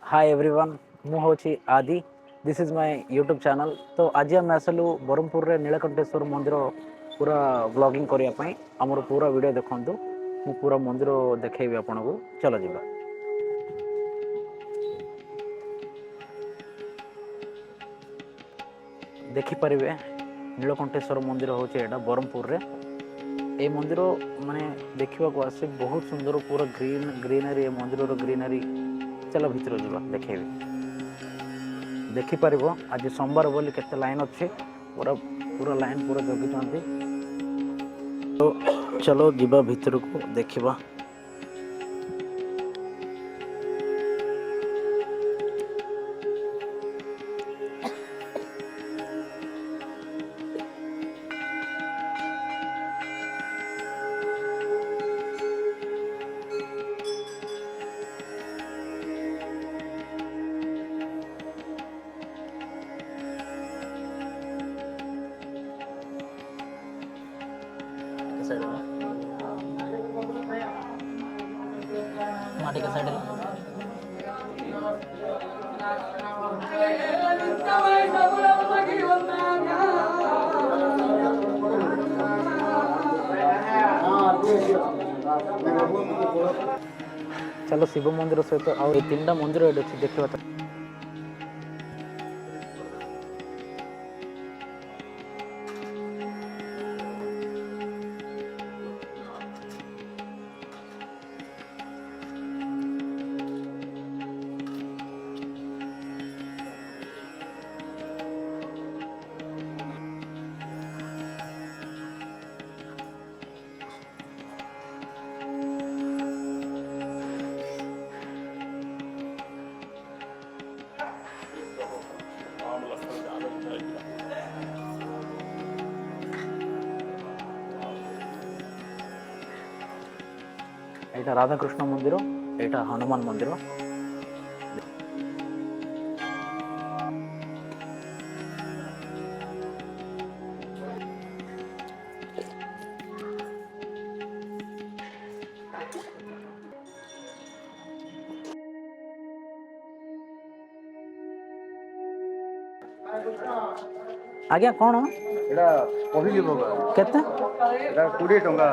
Hi everyone मु हूँ आदि this is my YouTube channel. तो आज आम आसलु ब्रह्मपुर रे नीलकंठेश्वर मंदिर पूरा ब्लॉगिंग करने आमर पूरा वीडियो देखु मु पूरा मंदिर देखी आपन को चलो जीवा। देखिपारे नीलकंठेश्वर मंदिर हूँ यहाँ ब्रह्मपुर रे। ये मंदिर माने देखा आसे बहुत सुंदर पूरा ग्रीनरी मंदिर ग्रीनरी। चलो भीतर जीवा देखेबी देखिपार आज सोमवार बोली केते लाइन अच्छे पूरा पूरा लाइन पूरा जगी। तो चलो जीवा भीतर को देखा। माटी के साइड चलो शिव मंदिर सहित आ तीन मंदिर ये अच्छी देखा। यहाँ राधाकृष्ण मंदिर, यहाँ हनुमान मंदिर। आज्ञा कौन कहली भोग केते 20 टंका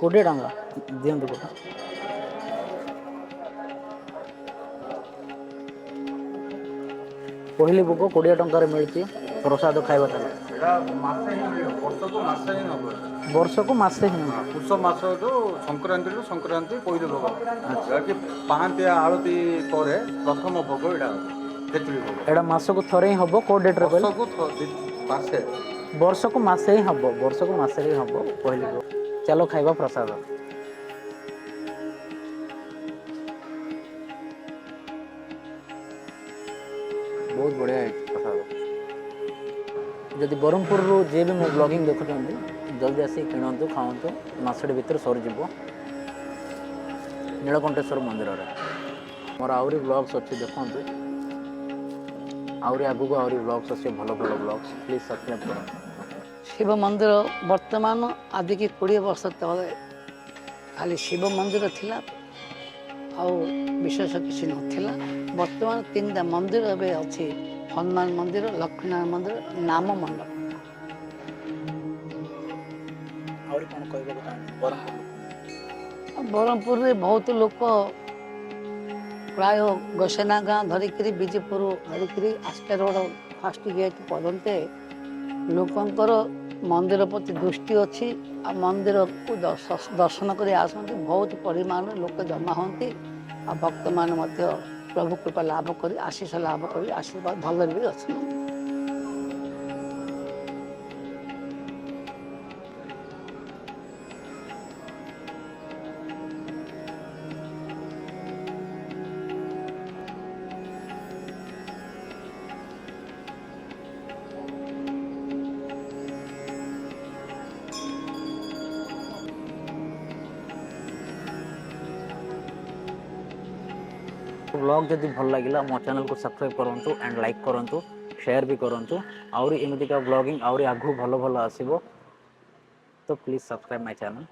20 टंका दिंतु गोटा। पहली भोग 20 टंकार मिलती प्रसाद खाଇବା ताले वर्ष को मासे ही पुष मास संक्रांति संक्रांति पहली भोग कि पाहांतिया आरती पर प्रथम भोग यहाँ खेचुड़ी भोग एटा मास को थरे ही हबो को डेट रे वर्ष को मासे वर्ष को मासे ही हबो वर्ष को मासे ही हबो पहली भोग। चलो खाଇବା प्रसाद बहुत बढ़िया है प्रसाद। जदि ब्रह्मपुर जे भी मो ब्लॉगिंग देखुं जल्दी आसी किणतु खाऊँ मासटे भितर सरीज नीलकंठेश्वर मंदिर रे। मोर आहरी ब्लॉग्स अच्छे देखु आहरी आगू आहरी ब्लॉग्स अच्छे भल भल ब्लॉग्स प्लीज सब्सक्राइब करो। शिव मंदिर वर्तमान आदि की 20 वर्ष तले खाली शिव मंदिर थिला आउ विशेष किसी नथिला। वर्तमान 3टा मंदिर एवं अच्छी हनुमान मंदिर, लक्ष्मीनारायण मंदिर, नाम मंडप। ब्रह्मपुर में बहुत लोक प्राय गोसेना गाँ धरिक विजयपुर धरिक आस्पे रोड फास्ट गेट पर्यंत लोकंकर मंदिर प्रति दृष्टि अच्छी आ मंदिर को दर्शन कर आसती बहुत परिमाण लोक जमा होती आ भक्त मान प्रभु कृपा लाभ कर आशीष लाभ कर आशीर्वाद भल भी अच्छे। ब्लॉग जदि भल लगे मो चैनल को सब्सक्राइब करूँ एंड लाइक करूँ शेयर भी करूँ आउरी एमती का ब्लॉगिंग आउरी आगू भल भल आसो तो प्लीज सब्सक्राइब माय चैनल।